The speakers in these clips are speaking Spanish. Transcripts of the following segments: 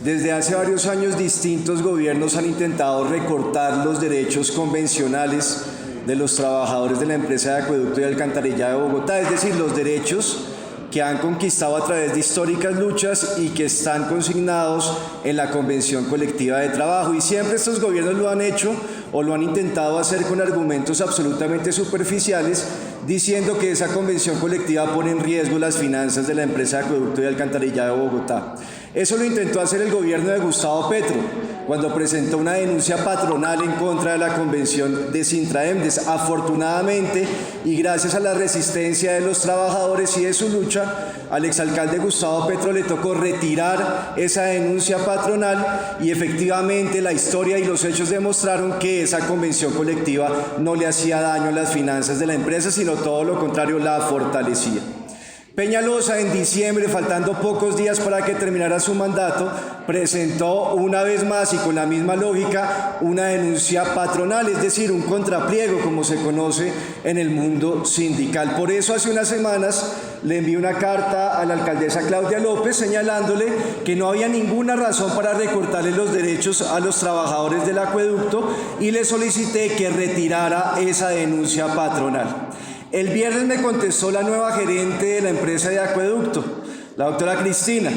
Desde hace varios años distintos gobiernos han intentado recortar los derechos convencionales de los trabajadores de la empresa de acueducto y alcantarillado de Bogotá, es decir, los derechos que han conquistado a través de históricas luchas y que están consignados en la Convención Colectiva de Trabajo. Y siempre estos gobiernos lo han hecho o lo han intentado hacer con argumentos absolutamente superficiales, diciendo que esa convención colectiva pone en riesgo las finanzas de la empresa de acueducto y alcantarillado de Bogotá. Eso lo intentó hacer el gobierno de Gustavo Petro, cuando presentó una denuncia patronal en contra de la convención de Sintraemdes. Afortunadamente, y gracias a la resistencia de los trabajadores y de su lucha, al exalcalde Gustavo Petro le tocó retirar esa denuncia patronal y efectivamente la historia y los hechos demostraron que esa convención colectiva no le hacía daño a las finanzas de la empresa, sino todo lo contrario, la fortalecía. Peñalosa, en diciembre, faltando pocos días para que terminara su mandato, presentó una vez más y con la misma lógica una denuncia patronal, es decir, un contrapliego, como se conoce en el mundo sindical. Por eso hace unas semanas le envié una carta a la alcaldesa Claudia López señalándole que no había ninguna razón para recortarle los derechos a los trabajadores del acueducto y le solicité que retirara esa denuncia patronal. El viernes me contestó la nueva gerente de la empresa de acueducto, la doctora Cristina,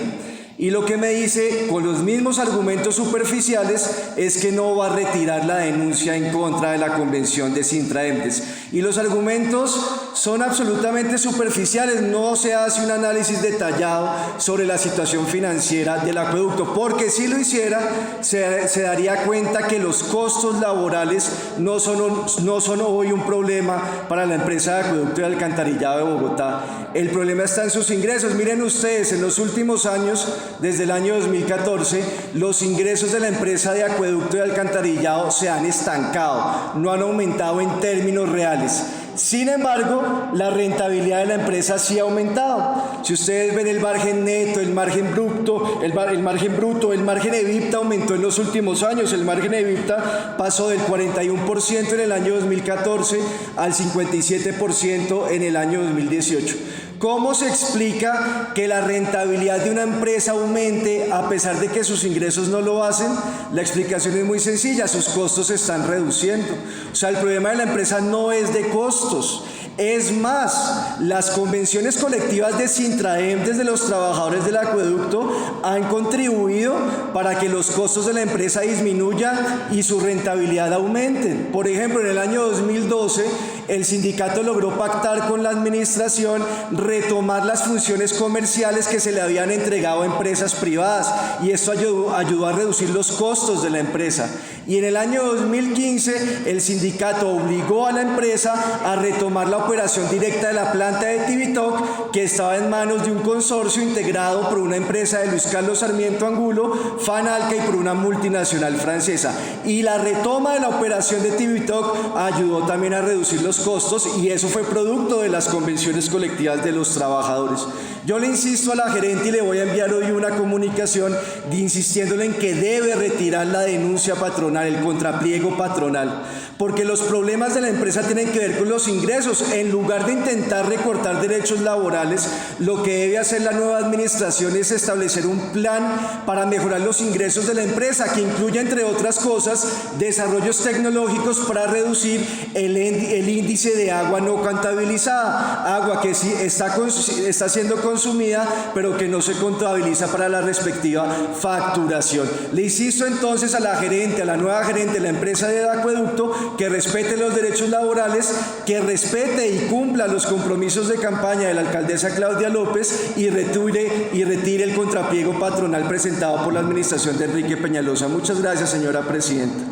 y lo que me dice, con los mismos argumentos superficiales, es que no va a retirar la denuncia en contra de la convención de Sintraemdes. Y los argumentos son absolutamente superficiales, no se hace un análisis detallado sobre la situación financiera del acueducto, porque si lo hiciera, se daría cuenta que los costos laborales no son hoy un problema para la empresa de acueducto y alcantarillado de Bogotá. El problema está en sus ingresos. Miren ustedes, en los últimos años, desde el año 2014, los ingresos de la empresa de acueducto y alcantarillado se han estancado, no han aumentado en términos reales. Sin embargo, la rentabilidad de la empresa sí ha aumentado. Si ustedes ven el margen neto, el margen bruto, el margen EBITDA aumentó en los últimos años. El margen EBITDA pasó del 41% en el año 2014 al 57% en el año 2018. ¿Cómo se explica que la rentabilidad de una empresa aumente a pesar de que sus ingresos no lo hacen? La explicación es muy sencilla, sus costos se están reduciendo. O sea, el problema de la empresa no es de costos. Es más, las convenciones colectivas de Sintraemdes de los trabajadores del acueducto han contribuido para que los costos de la empresa disminuyan y su rentabilidad aumente. Por ejemplo, en el año 2012, el sindicato logró pactar con la administración retomar las funciones comerciales que se le habían entregado a empresas privadas y esto ayudó a reducir los costos de la empresa. Y en el año 2015, el sindicato obligó a la empresa a retomar la operación directa de la planta de Tibitoc, que estaba en manos de un consorcio integrado por una empresa de Luis Carlos Sarmiento Angulo, Fanalca y por una multinacional francesa. Y la retoma de la operación de Tibitoc ayudó también a reducir los costos y eso fue producto de las convenciones colectivas de los trabajadores. Yo le insisto a la gerente y le voy a enviar hoy una comunicación insistiéndole en que debe retirar la denuncia patronal, el contrapliego patronal, porque los problemas de la empresa tienen que ver con los ingresos. En lugar de intentar recortar derechos laborales, lo que debe hacer la nueva administración es establecer un plan para mejorar los ingresos de la empresa, que incluya, entre otras cosas, desarrollos tecnológicos para reducir el índice de agua no contabilizada, agua que sí está siendo consumida, pero que no se contabiliza para la respectiva facturación. Le insisto entonces a la gerente, a la nueva gerente de la empresa de acueducto, que respete los derechos laborales, que respete y cumpla los compromisos de campaña de la alcaldesa Claudia López y retire el contrapliego patronal presentado por la administración de Enrique Peñalosa. Muchas gracias, señora presidenta.